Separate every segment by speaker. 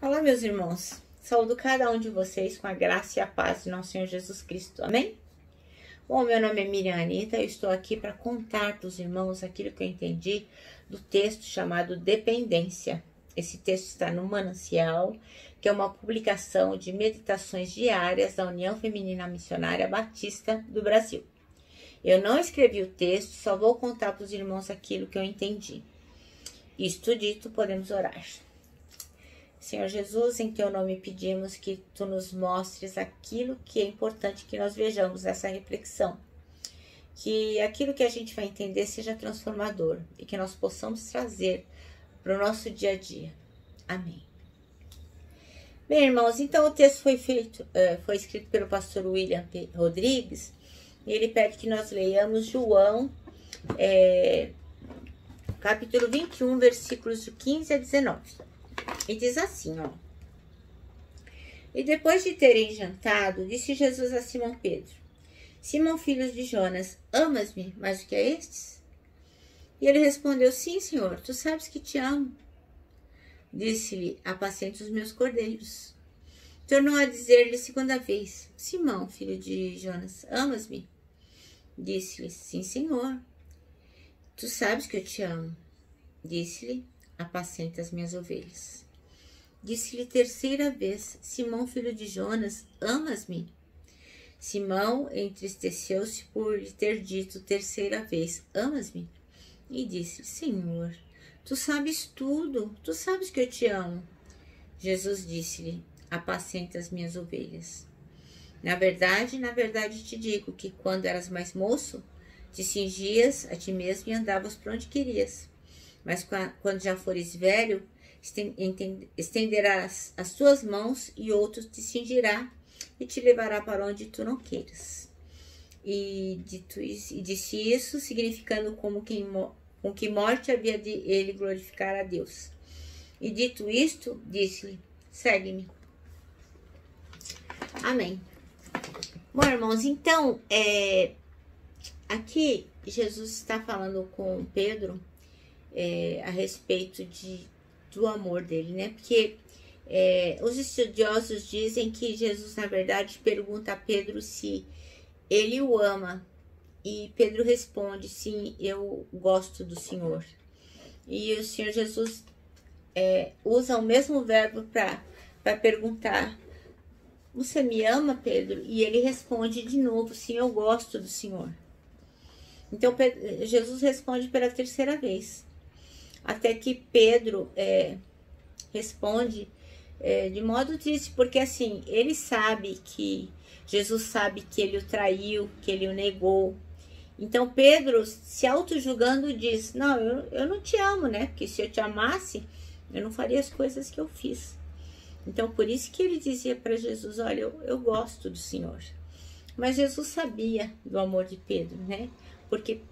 Speaker 1: Olá, meus irmãos. Saúdo cada um de vocês com a graça e a paz de nosso Senhor Jesus Cristo. Amém? Bom, meu nome é Miriam Anita. Eu estou aqui para contar para os irmãos aquilo que eu entendi do texto chamado Dependência. Esse texto está no Manancial, que é uma publicação de meditações diárias da União Feminina Missionária Batista do Brasil. Eu não escrevi o texto, só vou contar para os irmãos aquilo que eu entendi. Isto dito, podemos orar. Senhor Jesus, em teu nome pedimos que tu nos mostres aquilo que é importante que nós vejamos nessa reflexão. Que aquilo que a gente vai entender seja transformador e que nós possamos trazer para o nosso dia a dia. Amém. Bem, irmãos, então o texto foi escrito pelo pastor William P. Rodrigues. E ele pede que nós leiamos João, capítulo 21, versículos de 15 a 19. E diz assim, ó. E depois de terem jantado, disse Jesus a Simão Pedro: Simão, filho de Jonas, amas-me mais do que a estes? E ele respondeu: Sim, Senhor, tu sabes que te amo. Disse-lhe: apacenta os meus cordeiros. Tornou a dizer-lhe segunda vez: Simão, filho de Jonas, amas-me? Disse-lhe: Sim, Senhor, tu sabes que eu te amo. Disse-lhe: apacenta as minhas ovelhas. Disse-lhe terceira vez: Simão, filho de Jonas, amas-me? Simão entristeceu-se por lhe ter dito terceira vez: amas-me? E disse: Senhor, tu sabes tudo, tu sabes que eu te amo. Jesus disse-lhe: apacenta as minhas ovelhas. Na verdade te digo que quando eras mais moço, te cingias a ti mesmo e andavas por onde querias. Mas quando já fores velho, estenderás as tuas mãos e outro te cingirá e te levará para onde tu não queiras. E disse isso, significando com que morte havia de ele glorificar a Deus. E dito isto, disse-lhe: segue-me. Amém. Bom, irmãos, então, aqui Jesus está falando com Pedro a respeito do amor dele, né? Porque os estudiosos dizem que Jesus, na verdade, pergunta a Pedro se ele o ama. E Pedro responde: sim, eu gosto do Senhor. E o Senhor Jesus usa o mesmo verbo para perguntar: você me ama, Pedro? E ele responde de novo: sim, eu gosto do Senhor. Então Jesus responde pela terceira vez. Até que Pedro responde de modo triste, porque assim, ele sabe que Jesus sabe que ele o traiu, que ele o negou. Então Pedro, se auto-julgando, diz: não, eu não te amo, né? Porque se eu te amasse, eu não faria as coisas que eu fiz. Então por isso que ele dizia para Jesus: olha, eu gosto do Senhor. Mas Jesus sabia do amor de Pedro, né? Porque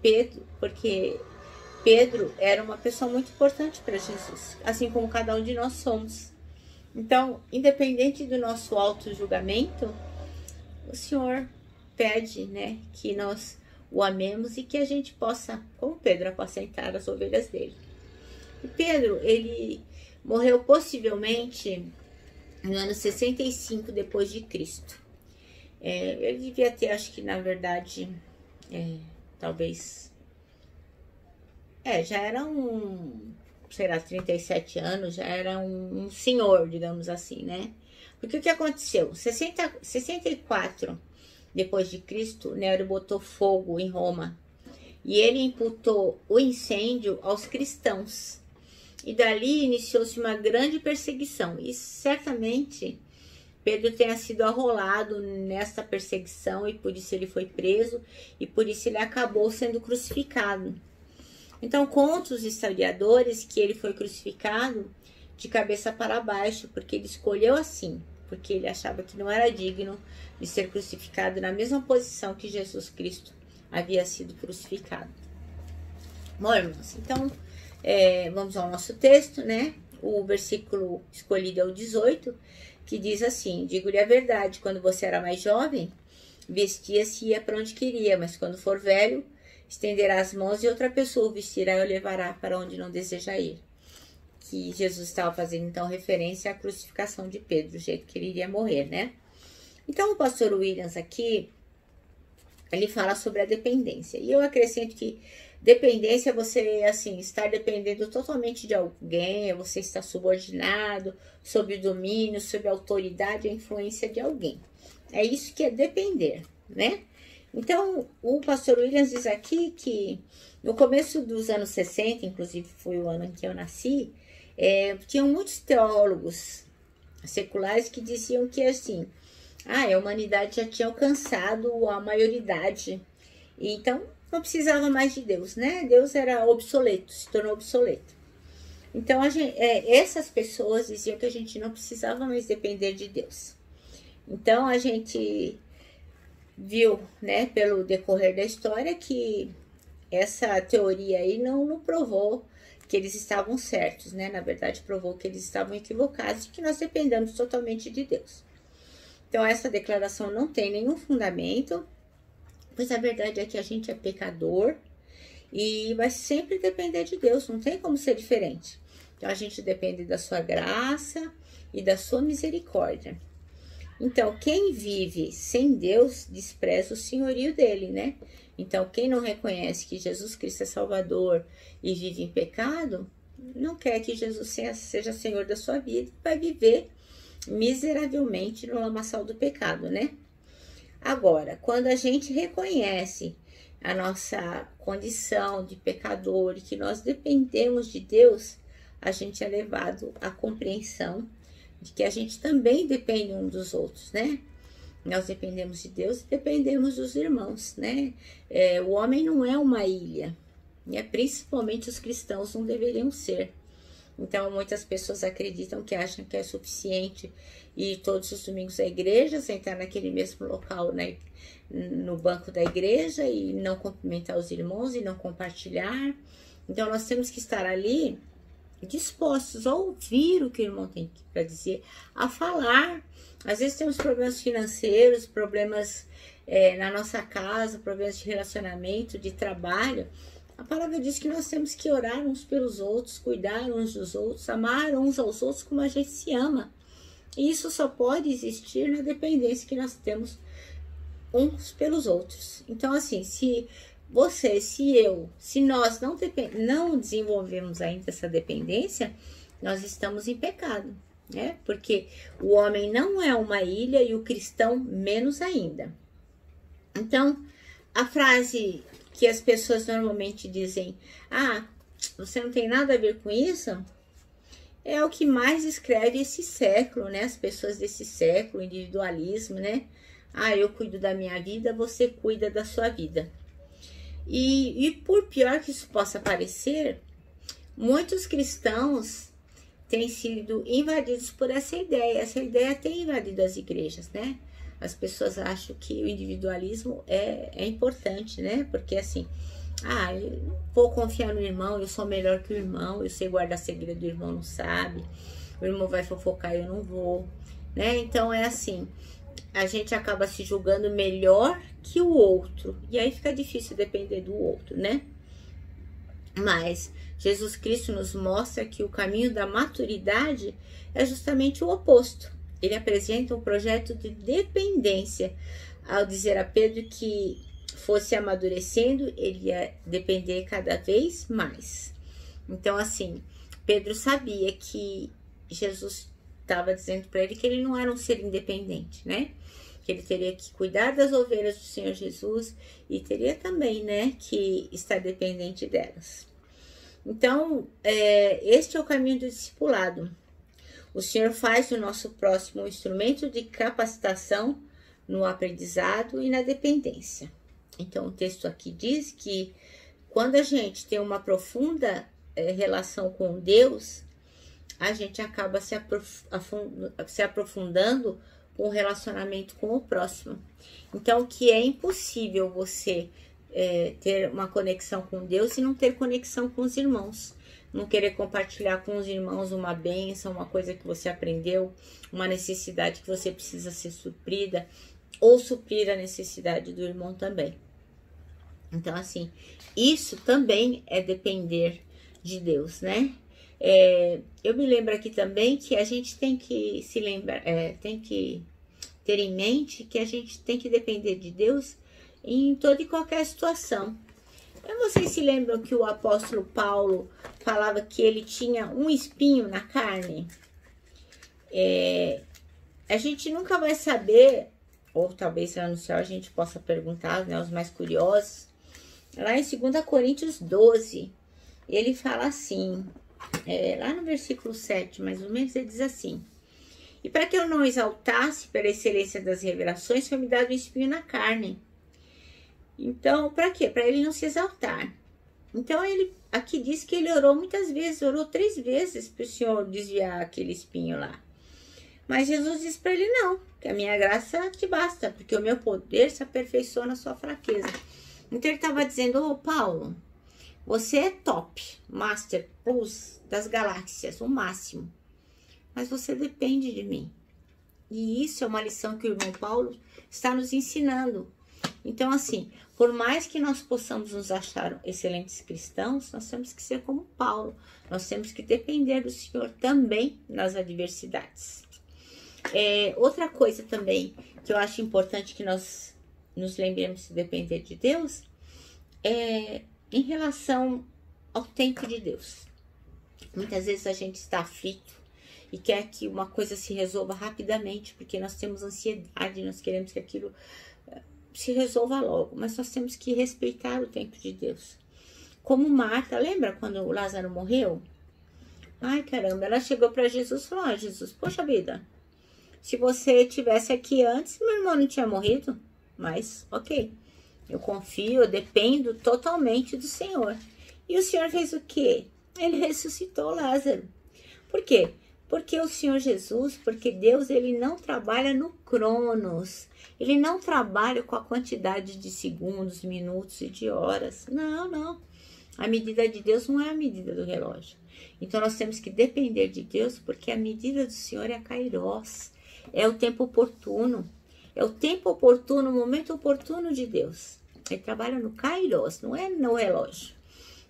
Speaker 1: Pedro era uma pessoa muito importante para Jesus, assim como cada um de nós somos. Então, independente do nosso auto-julgamento, o Senhor pede, né, que nós o amemos e que a gente possa, como Pedro, apacentar as ovelhas dele. E Pedro, ele morreu possivelmente no ano 65 depois de Cristo. Ele devia ter, acho que na verdade, talvez... já era sei lá, 37 anos, já era um senhor, digamos assim, né? Porque o que aconteceu? 64 depois de Cristo, Nero botou fogo em Roma. E ele imputou o incêndio aos cristãos. E dali iniciou-se uma grande perseguição. E certamente Pedro tenha sido arrolado nessa perseguição e por isso ele foi preso e por isso ele acabou sendo crucificado. Então, conta os historiadores que ele foi crucificado de cabeça para baixo, porque ele escolheu assim, porque ele achava que não era digno de ser crucificado na mesma posição que Jesus Cristo havia sido crucificado. Bom, irmãos, então, vamos ao nosso texto, né? O versículo escolhido é o 18, que diz assim: digo-lhe a verdade, quando você era mais jovem, vestia-se e ia para onde queria, mas quando for velho, estenderá as mãos e outra pessoa o vestirá e o levará para onde não deseja ir. que Jesus estava fazendo, então, referência à crucificação de Pedro, o jeito que ele iria morrer, né? Então, o pastor Williams aqui, ele fala sobre a dependência. E eu acrescento que dependência é você, assim, estar dependendo totalmente de alguém, é você estar subordinado, sob o domínio, sob a autoridade, a influência de alguém. É isso que é depender, né? Então, o pastor Williams diz aqui que no começo dos anos 60, inclusive foi o ano em que eu nasci, tinham muitos teólogos seculares que diziam que, assim, a humanidade já tinha alcançado a maioridade, e então não precisava mais de Deus, né? Deus era obsoleto, se tornou obsoleto. Então, essas pessoas diziam que a gente não precisava mais depender de Deus. Então, a gente viu, né, pelo decorrer da história, que essa teoria aí não provou que eles estavam certos, né? Na verdade, provou que eles estavam equivocados e que nós dependemos totalmente de Deus. Então, essa declaração não tem nenhum fundamento, pois a verdade é que a gente é pecador e vai sempre depender de Deus, não tem como ser diferente. Então, a gente depende da sua graça e da sua misericórdia. Então, quem vive sem Deus despreza o senhorio dele, né? Então, quem não reconhece que Jesus Cristo é Salvador e vive em pecado, não quer que Jesus seja Senhor da sua vida e vai viver miseravelmente no lamaçal do pecado, né? Agora, quando a gente reconhece a nossa condição de pecador e que nós dependemos de Deus, a gente é levado à compreensão de que a gente também depende um dos outros, né? Nós dependemos de Deus e dependemos dos irmãos, né? O homem não é uma ilha, né? Principalmente os cristãos não deveriam ser. Então, muitas pessoas acreditam que acham que é suficiente ir todos os domingos à igreja, sentar naquele mesmo local, né, no banco da igreja e não cumprimentar os irmãos e não compartilhar. Então, nós temos que estar ali dispostos a ouvir o que o irmão tem para dizer, a falar. Às vezes temos problemas financeiros, problemas na nossa casa, problemas de relacionamento, de trabalho. A palavra diz que nós temos que orar uns pelos outros, cuidar uns dos outros, amar uns aos outros como a gente se ama. E isso só pode existir na dependência que nós temos uns pelos outros. Então, assim, se você, se nós não desenvolvemos ainda essa dependência, nós estamos em pecado, né? Porque o homem não é uma ilha e o cristão menos ainda. Então, a frase que as pessoas normalmente dizem, você não tem nada a ver com isso, é o que mais escreve esse século, né? As pessoas desse século, individualismo, né? Eu cuido da minha vida, você cuida da sua vida. E por pior que isso possa parecer, muitos cristãos têm sido invadidos por essa ideia. Essa ideia tem invadido as igrejas, né? As pessoas acham que o individualismo é importante, né? Porque assim, eu vou confiar no irmão, eu sou melhor que o irmão, eu sei guardar segredo, o irmão não sabe, o irmão vai fofocar, eu não vou, né? Então é assim, a gente acaba se julgando melhor que o outro, e aí fica difícil depender do outro, né? Mas Jesus Cristo nos mostra que o caminho da maturidade é justamente o oposto. Ele apresenta um projeto de dependência ao dizer a Pedro que fosse amadurecendo, ele ia depender cada vez mais. Então, assim, Pedro sabia que Jesus estava dizendo para ele que ele não era um ser independente, né? Que ele teria que cuidar das ovelhas do Senhor Jesus e teria também, né, que estar dependente delas. Então, este é o caminho do discipulado. O Senhor faz o nosso próximo um instrumento de capacitação no aprendizado e na dependência. Então, o texto aqui diz que quando a gente tem uma profunda relação com Deus, a gente acaba se aprofundando com o relacionamento com o próximo. Então, que é impossível você ter uma conexão com Deus e não ter conexão com os irmãos. Não querer compartilhar com os irmãos uma bênção, uma coisa que você aprendeu, uma necessidade que você precisa ser suprida, ou suprir a necessidade do irmão também. Então, assim, isso também é depender de Deus, né? Eu me lembro aqui também que a gente tem que se lembrar, tem que ter em mente que a gente tem que depender de Deus em toda e qualquer situação. Vocês se lembram que o apóstolo Paulo falava que ele tinha um espinho na carne? A gente nunca vai saber, ou talvez lá no céu a gente possa perguntar, né, os mais curiosos. Lá em 2 Coríntios 12, ele fala assim, lá no versículo 7, mais ou menos, ele diz assim: e para que eu não exaltasse pela excelência das revelações, foi me dado um espinho na carne. Então, para quê? Para ele não se exaltar. Então, ele aqui diz que ele orou muitas vezes, orou 3 vezes para o Senhor desviar aquele espinho lá. Mas Jesus disse para ele: não, que a minha graça te basta, porque o meu poder se aperfeiçoa na sua fraqueza. Então, ele estava dizendo: Paulo, você é top, master, plus das galáxias, o máximo. Mas você depende de mim. E isso é uma lição que o irmão Paulo está nos ensinando. Então, assim, por mais que nós possamos nos achar excelentes cristãos, nós temos que ser como Paulo. Nós temos que depender do Senhor também nas adversidades. Outra coisa também que eu acho importante que nós nos lembremos de depender de Deus em relação ao tempo de Deus. Muitas vezes a gente está aflito e quer que uma coisa se resolva rapidamente, porque nós temos ansiedade, nós queremos que aquilo se resolva logo, mas nós temos que respeitar o tempo de Deus. Como Marta, lembra quando o Lázaro morreu? Ai, caramba, ela chegou para Jesus e falou: Jesus, poxa vida, se você tivesse aqui antes, meu irmão não tinha morrido, mas ok, eu confio, eu dependo totalmente do Senhor. E o Senhor fez o quê? Ele ressuscitou Lázaro. Por quê? Porque o Senhor Jesus, porque Deus, ele não trabalha no cronos. Ele não trabalha com a quantidade de segundos, minutos e de horas. Não, não. A medida de Deus não é a medida do relógio. Então, nós temos que depender de Deus, porque a medida do Senhor é a Kairos. É o tempo oportuno. É o tempo oportuno, o momento oportuno de Deus. Ele trabalha no Kairos, não é no relógio.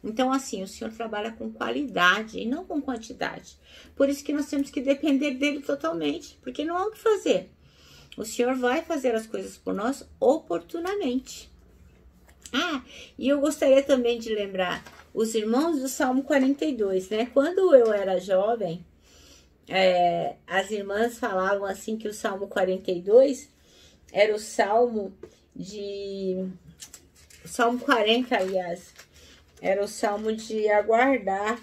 Speaker 1: Então, assim, o Senhor trabalha com qualidade e não com quantidade. Por isso que nós temos que depender dele totalmente, porque não há o que fazer. O Senhor vai fazer as coisas por nós oportunamente. E eu gostaria também de lembrar os irmãos do Salmo 42, né? Quando eu era jovem, as irmãs falavam assim que o Salmo 42 era o Salmo de... O Salmo 40, aliás, era o Salmo de aguardar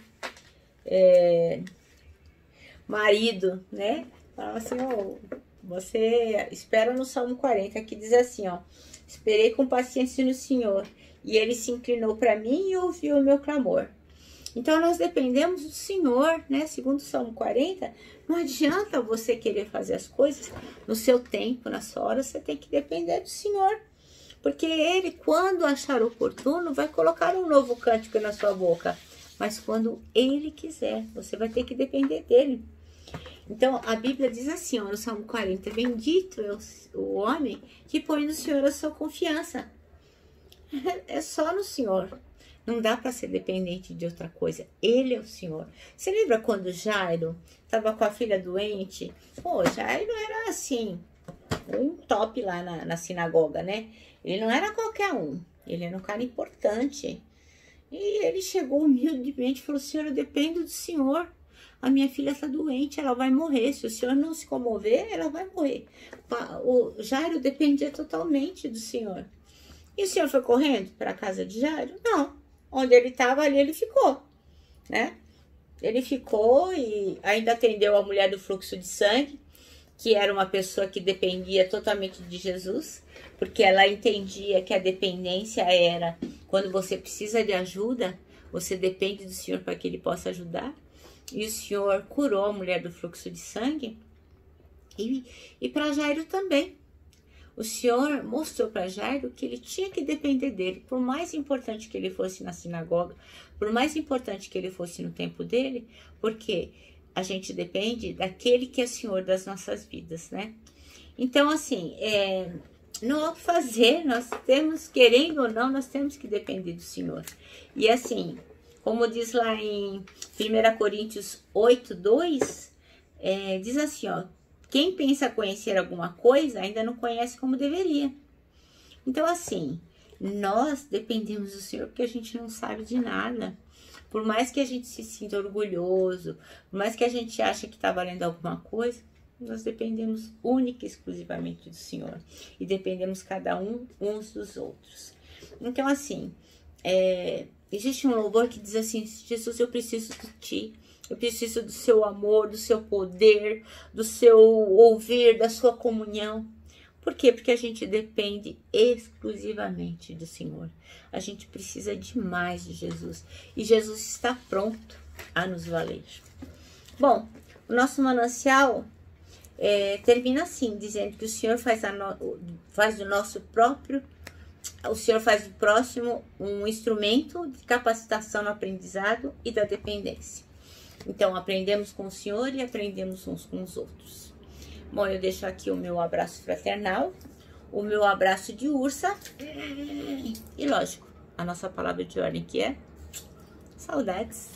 Speaker 1: marido, né? Falava assim, você espera no Salmo 40, que diz assim, esperei com paciência no Senhor, e ele se inclinou para mim e ouviu o meu clamor. Então, nós dependemos do Senhor, né? Segundo o Salmo 40, não adianta você querer fazer as coisas no seu tempo, na sua hora, você tem que depender do Senhor. Porque ele, quando achar oportuno, vai colocar um novo cântico na sua boca. Mas quando ele quiser, você vai ter que depender dele. Então, a Bíblia diz assim, no Salmo 40, bendito é o homem que põe no Senhor a sua confiança. É só no Senhor. Não dá para ser dependente de outra coisa. Ele é o Senhor. Você lembra quando Jairo estava com a filha doente? Jairo era assim, um top lá na sinagoga, né? Ele não era qualquer um. Ele era um cara importante. E ele chegou humildemente e falou, Senhor, eu dependo do Senhor. A minha filha está doente, ela vai morrer. Se o Senhor não se comover, ela vai morrer. O Jairo dependia totalmente do Senhor. E o Senhor foi correndo para a casa de Jairo? Não. Onde ele estava, ali ele ficou, né? Ele ficou e ainda atendeu a mulher do fluxo de sangue, que era uma pessoa que dependia totalmente de Jesus, porque ela entendia que a dependência era quando você precisa de ajuda, você depende do Senhor para que ele possa ajudar. E o Senhor curou a mulher do fluxo de sangue e para Jairo também. O Senhor mostrou para Jairo que ele tinha que depender dele, por mais importante que ele fosse na sinagoga, por mais importante que ele fosse no tempo dele, porque a gente depende daquele que é o Senhor das nossas vidas, né? Então, assim, não há o que fazer, nós temos, querendo ou não, nós temos que depender do Senhor. E assim, Como diz lá em 1 Coríntios 8:2, diz assim, ó, quem pensa conhecer alguma coisa ainda não conhece como deveria. Então, assim, nós dependemos do Senhor porque a gente não sabe de nada. Por mais que a gente se sinta orgulhoso, por mais que a gente ache que está valendo alguma coisa, nós dependemos única e exclusivamente do Senhor. E dependemos cada um uns dos outros. Então, assim, existe um louvor que diz assim, Jesus, eu preciso de Ti. Eu preciso do Seu amor, do Seu poder, do Seu ouvir, da Sua comunhão. Por quê? Porque a gente depende exclusivamente do Senhor. A gente precisa demais de Jesus. E Jesus está pronto a nos valer. Bom, o nosso manancial termina assim, dizendo que o Senhor faz do nosso próprio, o Senhor faz do próximo um instrumento de capacitação no aprendizado e da dependência. Então, aprendemos com o Senhor e aprendemos uns com os outros. Bom, eu deixo aqui o meu abraço fraternal, o meu abraço de ursa e, lógico, a nossa palavra de ordem que é saudades.